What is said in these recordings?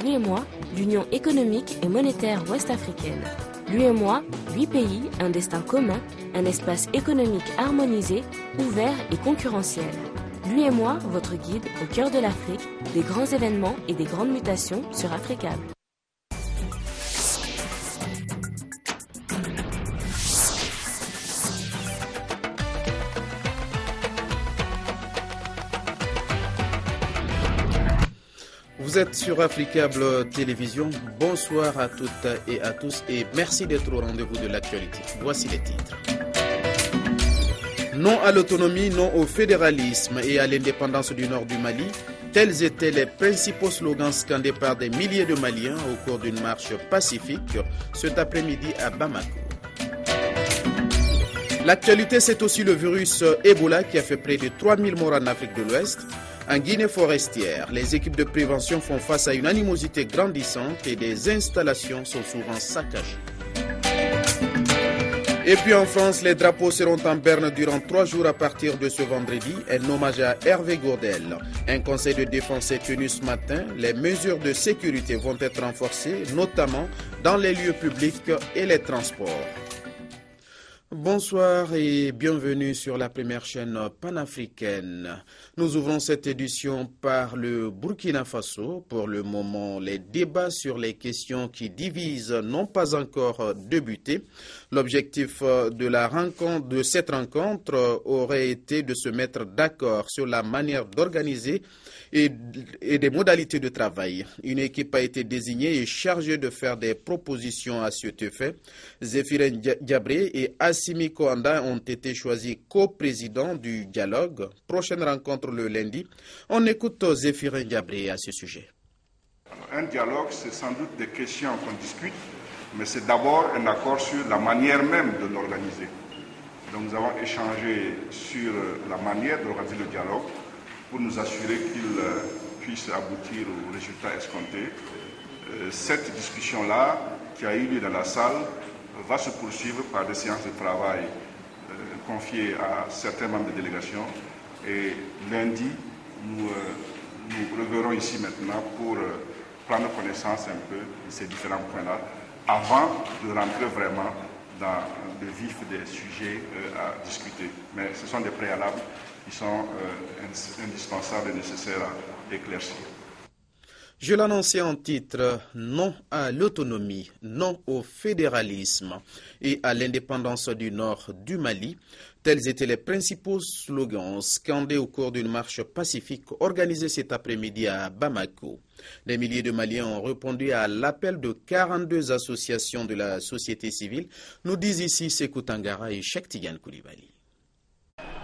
l'UEMOA, l'Union économique et monétaire ouest-africaine. L'UEMOA, 8 pays, un destin commun, un espace économique harmonisé, ouvert et concurrentiel. L'UEMOA, votre guide au cœur de l'Afrique, des grands événements et des grandes mutations sur Africable. Vous êtes sur Africable Télévision. Bonsoir à toutes et à tous et merci d'être au rendez-vous de l'actualité. Voici les titres. Non à l'autonomie, non au fédéralisme et à l'indépendance du nord du Mali. Tels étaient les principaux slogans scandés par des milliers de Maliens au cours d'une marche pacifique cet après-midi à Bamako. L'actualité, c'est aussi le virus Ebola qui a fait près de 3000 morts en Afrique de l'Ouest. En Guinée forestière, les équipes de prévention font face à une animosité grandissante et des installations sont souvent saccagées. Et puis en France, les drapeaux seront en berne durant 3 jours à partir de ce vendredi. Un hommage à Hervé Gourdel. Un conseil de défense est tenu ce matin. Les mesures de sécurité vont être renforcées, notamment dans les lieux publics et les transports. Bonsoir et bienvenue sur la première chaîne panafricaine. Nous ouvrons cette édition par le Burkina Faso. Pour le moment, les débats sur les questions qui divisent n'ont pas encore débuté. L'objectif de cette rencontre aurait été de se mettre d'accord sur la manière d'organiser et des modalités de travail. Une équipe a été désignée et chargée de faire des propositions à cet effet. Zéphirin Diabré et Assimi Koanda ont été choisis co-présidents du dialogue. Prochaine rencontre le lundi. On écoute Zéphirin Diabré à ce sujet. Un dialogue, c'est sans doute des questions qu'on discute, mais c'est d'abord un accord sur la manière même de l'organiser. Donc nous avons échangé sur la manière d'organiser le dialogue pour nous assurer qu'il puisse aboutir aux résultats escomptés. Cette discussion-là, qui a eu lieu dans la salle, va se poursuivre par des séances de travail confiées à certains membres de délégation. Et lundi, nous reverrons ici maintenant pour prendre connaissance un peu de ces différents points-là, avant de rentrer vraiment dans le vif des sujets à discuter. Mais ce sont des préalables qui sont indispensables et nécessaires à éclaircir. Je l'annonçais en titre, non à l'autonomie, non au fédéralisme et à l'indépendance du nord du Mali. Tels étaient les principaux slogans scandés au cours d'une marche pacifique organisée cet après-midi à Bamako. Des milliers de Maliens ont répondu à l'appel de 42 associations de la société civile, nous disent ici Sékou Tangara et Cheikh Tidiane Koulibaly.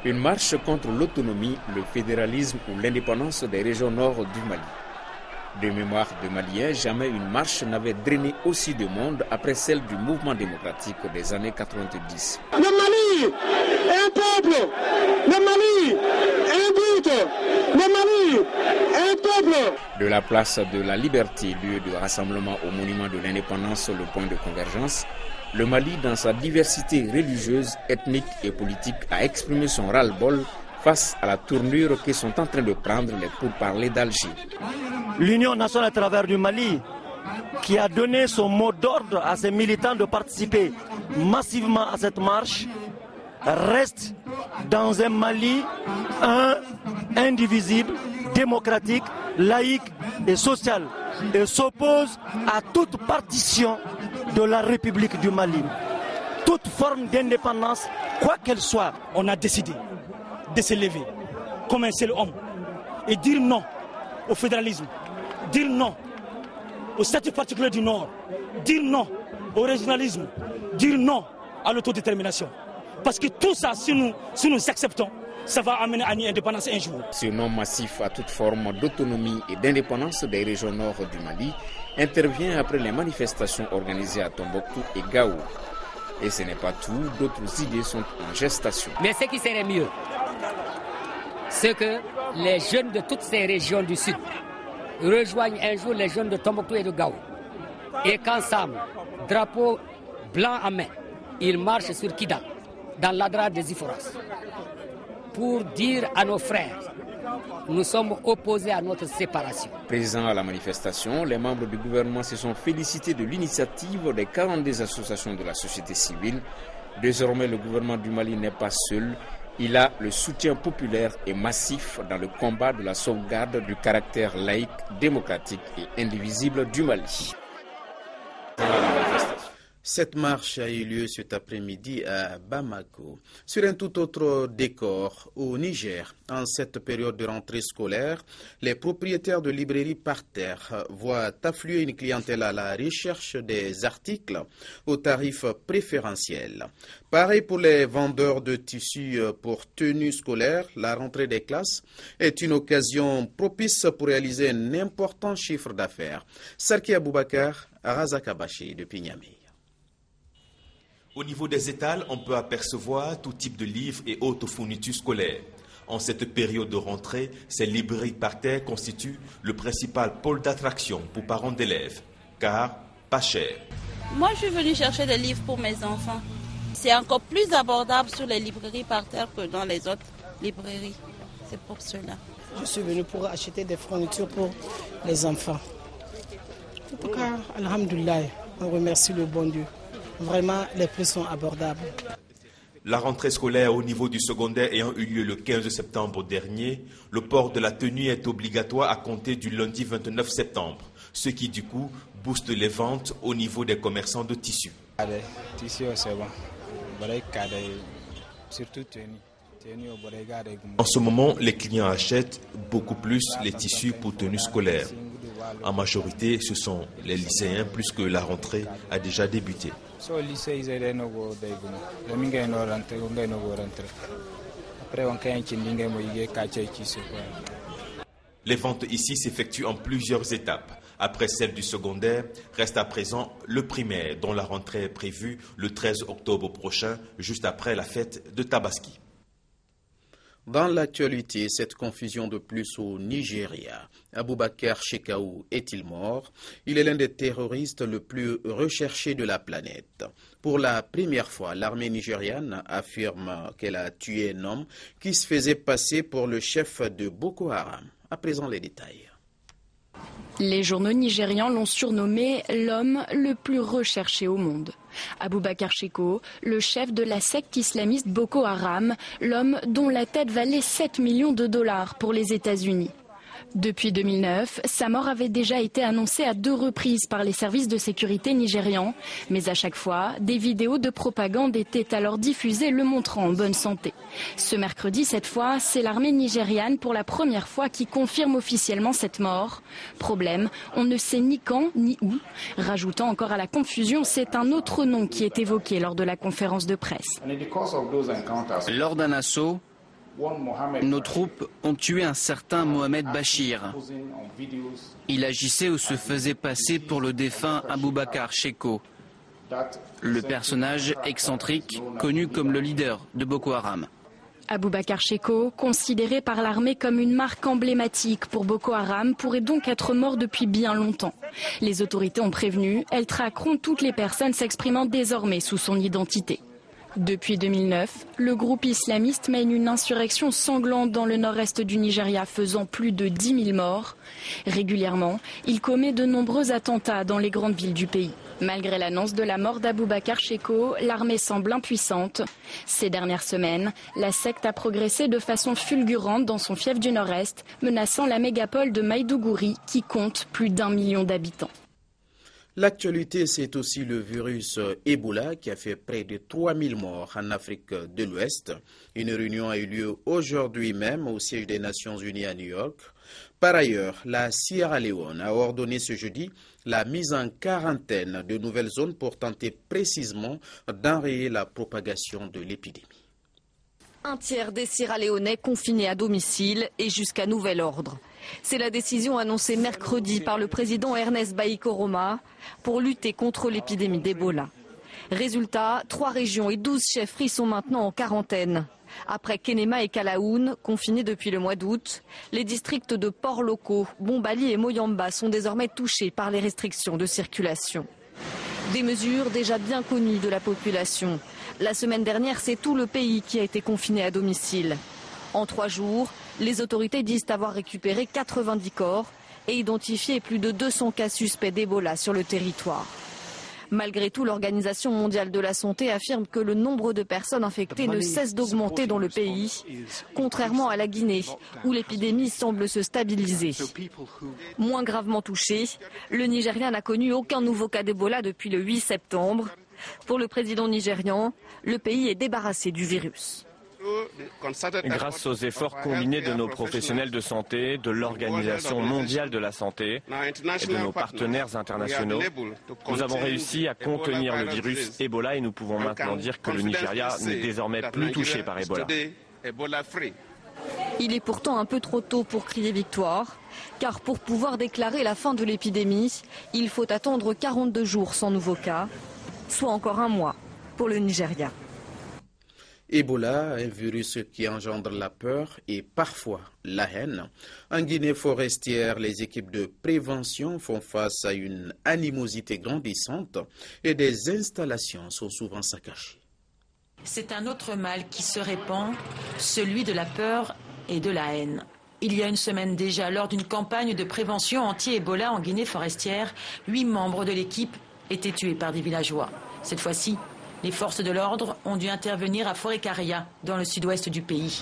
Une marche contre l'autonomie, le fédéralisme ou l'indépendance des régions nord du Mali. De mémoire de Maliens, jamais une marche n'avait drainé aussi de monde après celle du mouvement démocratique des années 90. Le Mali est un peuple, le Mali est un but, le Mali est un peuple. De la place de la Liberté, lieu de rassemblement au monument de l'indépendance, le point de convergence, le Mali, dans sa diversité religieuse, ethnique et politique, a exprimé son ras-le-bol face à la tournure que sont en train de prendre les pourparlers d'Alger. L'Union nationale à travers du Mali, qui a donné son mot d'ordre à ses militants de participer massivement à cette marche, reste dans un Mali indivisible, démocratique, laïque et social, et s'oppose à toute partition de la République du Mali. Toute forme d'indépendance, quoi qu'elle soit. On a décidé de se lever comme un seul homme et dire non au fédéralisme, dire non au statut particulier du Nord, dire non au régionalisme, dire non à l'autodétermination. Parce que tout ça, si nous acceptons, ça va amener à une indépendance un jour. Ce non massif à toute forme d'autonomie et d'indépendance des régions nord du Mali intervient après les manifestations organisées à Tombouctou et Gao. Et ce n'est pas tout, d'autres idées sont en gestation. Mais ce qui serait mieux, c'est que les jeunes de toutes ces régions du Sud rejoignent un jour les jeunes de Tombouctou et de Gao. Et qu'ensemble, drapeau blanc en main, ils marchent sur Kidal, dans l'adra des Iforas, pour dire à nos frères nous sommes opposés à notre séparation. Présents à la manifestation, les membres du gouvernement se sont félicités de l'initiative des 42 associations de la société civile. Désormais, le gouvernement du Mali n'est pas seul. Il a le soutien populaire et massif dans le combat de la sauvegarde du caractère laïque, démocratique et indivisible du Mali. Cette marche a eu lieu cet après-midi à Bamako. Sur un tout autre décor, au Niger, en cette période de rentrée scolaire, les propriétaires de librairies par terre voient affluer une clientèle à la recherche des articles aux tarifs préférentiels. Pareil pour les vendeurs de tissus pour tenues scolaires, la rentrée des classes est une occasion propice pour réaliser un important chiffre d'affaires. Sarki Aboubakar, Razakabashi depuis Niamey. Au niveau des étals, on peut apercevoir tout type de livres et autres fournitures scolaires. En cette période de rentrée, ces librairies par terre constituent le principal pôle d'attraction pour parents d'élèves, car pas cher. Moi, je suis venue chercher des livres pour mes enfants. C'est encore plus abordable sur les librairies par terre que dans les autres librairies. C'est pour cela. Je suis venue pour acheter des fournitures pour les enfants. En tout cas, alhamdoulilah, on remercie le bon Dieu. Vraiment, les prix sont abordables. La rentrée scolaire au niveau du secondaire ayant eu lieu le 15 septembre dernier, le port de la tenue est obligatoire à compter du lundi 29 septembre, ce qui du coup booste les ventes au niveau des commerçants de tissus. En ce moment, les clients achètent beaucoup plus les tissus pour tenues scolaires. En majorité, ce sont les lycéens, plus que la rentrée a déjà débuté. Les ventes ici s'effectuent en plusieurs étapes. Après celle du secondaire, reste à présent le primaire, dont la rentrée est prévue le 13 octobre prochain, juste après la fête de Tabaski. Dans l'actualité, cette confusion de plus au Nigeria. Aboubakar Shekau est-il mort? Il est l'un des terroristes le plus recherchés de la planète. Pour la première fois, l'armée nigériane affirme qu'elle a tué un homme qui se faisait passer pour le chef de Boko Haram. À présent, les détails. Les journaux nigérians l'ont surnommé l'homme le plus recherché au monde. Aboubakar Shekau, le chef de la secte islamiste Boko Haram, l'homme dont la tête valait 7 millions de dollars pour les États-Unis. Depuis 2009, sa mort avait déjà été annoncée à 2 reprises par les services de sécurité nigérians, mais à chaque fois, des vidéos de propagande étaient alors diffusées le montrant en bonne santé. Ce mercredi, cette fois, c'est l'armée nigériane pour la première fois qui confirme officiellement cette mort. Problème, on ne sait ni quand ni où. Rajoutant encore à la confusion, c'est un autre nom qui est évoqué lors de la conférence de presse. Lors d'un assaut, nos troupes ont tué un certain Mohamed Bachir. Il agissait ou se faisait passer pour le défunt Aboubakar Shekau, le personnage excentrique connu comme le leader de Boko Haram. Aboubakar Shekau, considéré par l'armée comme une marque emblématique pour Boko Haram, pourrait donc être mort depuis bien longtemps. Les autorités ont prévenu, elles traqueront toutes les personnes s'exprimant désormais sous son identité. Depuis 2009, le groupe islamiste mène une insurrection sanglante dans le nord-est du Nigeria, faisant plus de 10 000 morts. Régulièrement, il commet de nombreux attentats dans les grandes villes du pays. Malgré l'annonce de la mort d'Aboubacar Shekau, l'armée semble impuissante. Ces dernières semaines, la secte a progressé de façon fulgurante dans son fief du nord-est, menaçant la mégapole de Maïdougouri qui compte plus d'1 million d'habitants. L'actualité, c'est aussi le virus Ebola qui a fait près de 3000 morts en Afrique de l'Ouest. Une réunion a eu lieu aujourd'hui même au siège des Nations Unies à New York. Par ailleurs, la Sierra Leone a ordonné ce jeudi la mise en quarantaine de nouvelles zones pour tenter précisément d'enrayer la propagation de l'épidémie. Un tiers des Sierra-Léonais confinés à domicile et jusqu'à nouvel ordre. C'est la décision annoncée mercredi par le président Ernest Bai Koroma pour lutter contre l'épidémie d'Ebola. Résultat, 3 régions et 12 chefferies sont maintenant en quarantaine. Après Kenema et Kalaoun, confinés depuis le mois d'août, les districts de Port-Locaux, Bombali et Moyamba sont désormais touchés par les restrictions de circulation. Des mesures déjà bien connues de la population. La semaine dernière, c'est tout le pays qui a été confiné à domicile. En 3 jours, Les autorités disent avoir récupéré 90 corps et identifié plus de 200 cas suspects d'Ebola sur le territoire. Malgré tout, l'Organisation mondiale de la santé affirme que le nombre de personnes infectées ne cesse d'augmenter dans le pays, contrairement à la Guinée, où l'épidémie semble se stabiliser. Moins gravement touché, le Nigeria n'a connu aucun nouveau cas d'Ebola depuis le 8 septembre. Pour le président nigérian, le pays est débarrassé du virus. Grâce aux efforts combinés de nos professionnels de santé, de l'Organisation mondiale de la santé et de nos partenaires internationaux, nous avons réussi à contenir le virus Ebola et nous pouvons maintenant dire que le Nigeria n'est désormais plus touché par Ebola. Il est pourtant un peu trop tôt pour crier victoire, car pour pouvoir déclarer la fin de l'épidémie, il faut attendre 42 jours sans nouveau cas, soit encore un mois pour le Nigeria. Ebola, un virus qui engendre la peur et parfois la haine. En Guinée forestière, les équipes de prévention font face à une animosité grandissante et des installations sont souvent saccagées. C'est un autre mal qui se répand, celui de la peur et de la haine. Il y a une semaine déjà, lors d'une campagne de prévention anti-Ebola en Guinée forestière, 8 membres de l'équipe étaient tués par des villageois. Cette fois-ci, les forces de l'ordre ont dû intervenir à Forêt-Carria, dans le sud-ouest du pays.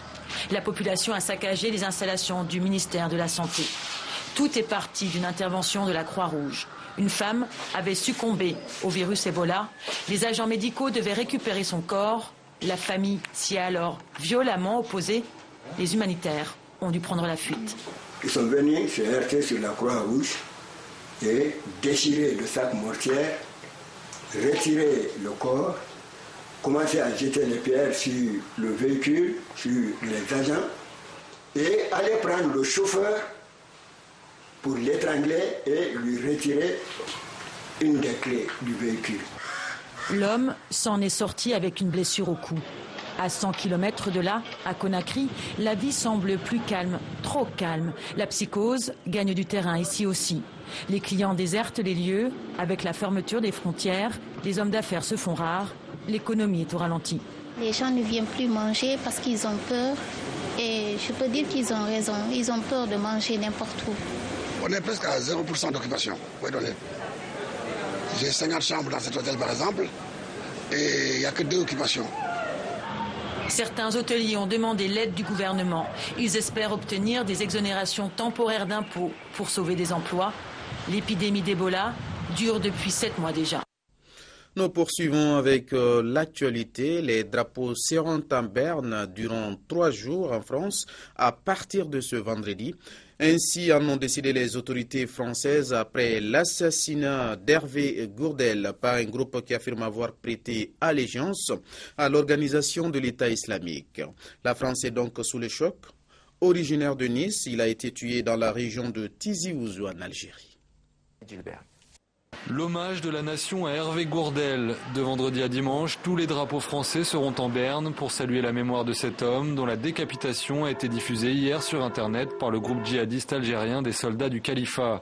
La population a saccagé les installations du ministère de la Santé. Tout est parti d'une intervention de la Croix-Rouge. Une femme avait succombé au virus Ebola. Les agents médicaux devaient récupérer son corps. La famille s'y est alors violemment opposée. Les humanitaires ont dû prendre la fuite. Ils sont venus se heurter sur la Croix-Rouge et déchirer le sac mortier, retirer le corps, commencer à jeter les pierres sur le véhicule, sur les agents, et aller prendre le chauffeur pour l'étrangler et lui retirer une des clés du véhicule. L'homme s'en est sorti avec une blessure au cou. À 100 km de là, à Conakry, la vie semble plus calme, trop calme. La psychose gagne du terrain ici aussi. Les clients désertent les lieux. Avec la fermeture des frontières, les hommes d'affaires se font rares. L'économie est au ralenti. Les gens ne viennent plus manger parce qu'ils ont peur. Et je peux dire qu'ils ont raison. Ils ont peur de manger n'importe où. On est presque à 0% d'occupation. J'ai 50 chambres dans cet hôtel par exemple. Et il n'y a que 2 occupations. Certains hôteliers ont demandé l'aide du gouvernement. Ils espèrent obtenir des exonérations temporaires d'impôts pour sauver des emplois. L'épidémie d'Ebola dure depuis 7 mois déjà. Nous poursuivons avec l'actualité. Les drapeaux seront en berne durant 3 jours en France à partir de ce vendredi. Ainsi en ont décidé les autorités françaises après l'assassinat d'Hervé Gourdel par un groupe qui affirme avoir prêté allégeance à l'organisation de l'État islamique. La France est donc sous le choc. Originaire de Nice, il a été tué dans la région de Tizi Ouzou en Algérie. L'hommage de la nation à Hervé Gourdel. De vendredi à dimanche, tous les drapeaux français seront en berne pour saluer la mémoire de cet homme dont la décapitation a été diffusée hier sur Internet par le groupe djihadiste algérien des soldats du califat.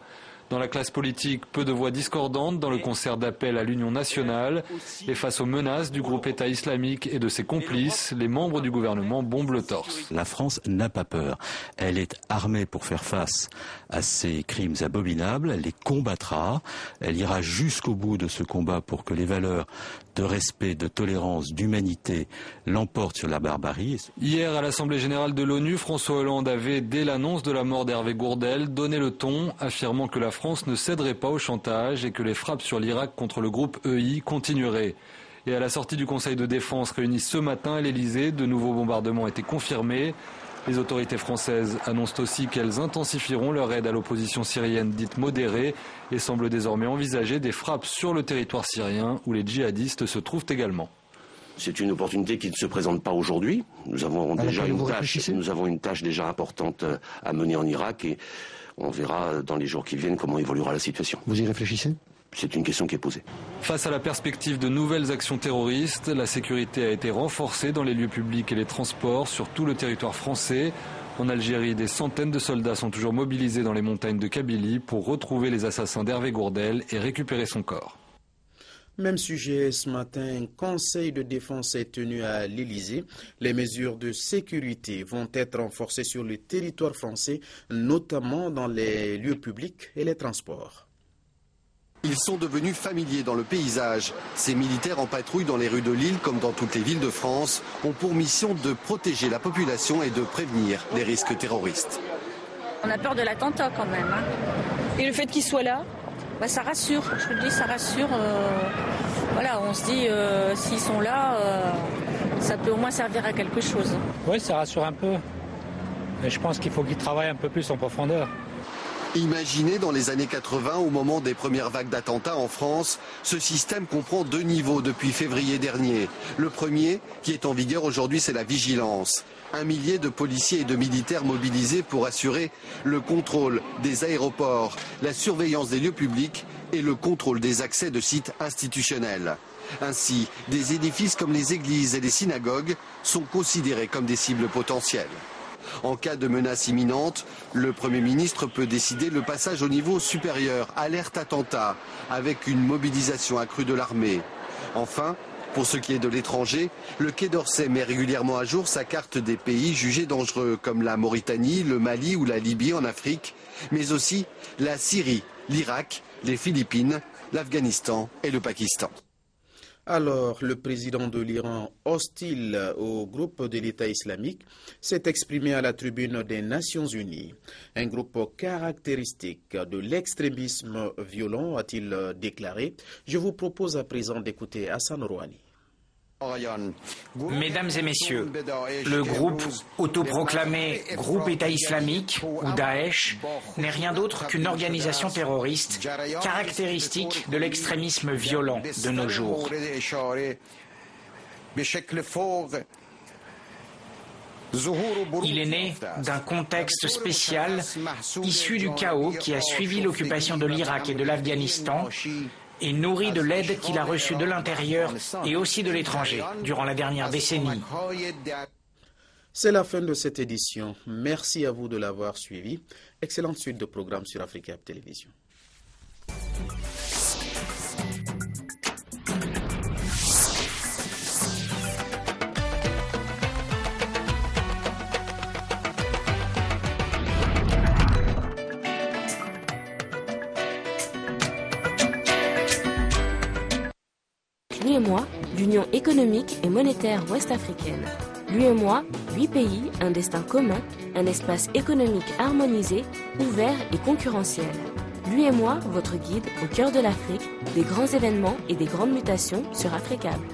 Dans la classe politique, peu de voix discordantes dans le concert d'appel à l'Union nationale. Et face aux menaces du groupe État islamique et de ses complices, les membres du gouvernement bombent le torse. La France n'a pas peur. Elle est armée pour faire face à ces crimes abominables. Elle les combattra. Elle ira jusqu'au bout de ce combat pour que les valeurs de respect, de tolérance, d'humanité l'emportent sur la barbarie. Hier, à l'Assemblée générale de l'ONU, François Hollande avait, dès l'annonce de la mort d'Hervé Gourdel, donné le ton, affirmant que la France ne céderait pas au chantage et que les frappes sur l'Irak contre le groupe EI continueraient. Et à la sortie du Conseil de défense réuni ce matin à l'Elysée, de nouveaux bombardements ont été confirmés. Les autorités françaises annoncent aussi qu'elles intensifieront leur aide à l'opposition syrienne dite modérée et semblent désormais envisager des frappes sur le territoire syrien où les djihadistes se trouvent également. C'est une opportunité qui ne se présente pas aujourd'hui. Nous avons une tâche déjà importante à mener en Irak et on verra dans les jours qui viennent comment évoluera la situation. Vous y réfléchissez ? C'est une question qui est posée. Face à la perspective de nouvelles actions terroristes, la sécurité a été renforcée dans les lieux publics et les transports sur tout le territoire français. En Algérie, des centaines de soldats sont toujours mobilisés dans les montagnes de Kabylie pour retrouver les assassins d'Hervé Gourdel et récupérer son corps. Même sujet ce matin, un conseil de défense est tenu à l'Élysée. Les mesures de sécurité vont être renforcées sur le territoire français, notamment dans les lieux publics et les transports. Ils sont devenus familiers dans le paysage. Ces militaires en patrouille dans les rues de Lille, comme dans toutes les villes de France, ont pour mission de protéger la population et de prévenir les risques terroristes. On a peur de l'attentat quand même. Et le fait qu'ils soient là, ça rassure. Je vous dis, ça rassure. Voilà, on se dit, s'ils sont là, ça peut au moins servir à quelque chose. Oui, ça rassure un peu. Mais je pense qu'il faut qu'ils travaillent un peu plus en profondeur. Imaginé dans les années 80, au moment des premières vagues d'attentats en France, ce système comprend 2 niveaux depuis février dernier. Le premier, qui est en vigueur aujourd'hui, c'est la vigilance. 1 millier de policiers et de militaires mobilisés pour assurer le contrôle des aéroports, la surveillance des lieux publics et le contrôle des accès de sites institutionnels. Ainsi, des édifices comme les églises et les synagogues sont considérés comme des cibles potentielles. En cas de menace imminente, le Premier ministre peut décider le passage au niveau supérieur, alerte attentat, avec une mobilisation accrue de l'armée. Enfin, pour ce qui est de l'étranger, le Quai d'Orsay met régulièrement à jour sa carte des pays jugés dangereux, comme la Mauritanie, le Mali ou la Libye en Afrique, mais aussi la Syrie, l'Irak, les Philippines, l'Afghanistan et le Pakistan. Alors, le président de l'Iran, hostile au groupe de l'État islamique, s'est exprimé à la tribune des Nations Unies. Un groupe caractéristique de l'extrémisme violent, a-t-il déclaré. Je vous propose à présent d'écouter Hassan Rouhani. Mesdames et messieurs, le groupe autoproclamé Groupe État islamique ou Daesh n'est rien d'autre qu'une organisation terroriste caractéristique de l'extrémisme violent de nos jours. Il est né d'un contexte spécial issu du chaos qui a suivi l'occupation de l'Irak et de l'Afghanistan et nourri de l'aide qu'il a reçue de l'intérieur et aussi de l'étranger durant la dernière décennie. C'est la fin de cette édition. Merci à vous de l'avoir suivi. Excellente suite de programmes sur Africa Télévision. L'UEMOA, l'Union économique et monétaire ouest-africaine. L'UEMOA, 8 pays, un destin commun, un espace économique harmonisé, ouvert et concurrentiel. L'UEMOA, votre guide au cœur de l'Afrique, des grands événements et des grandes mutations sur Africable.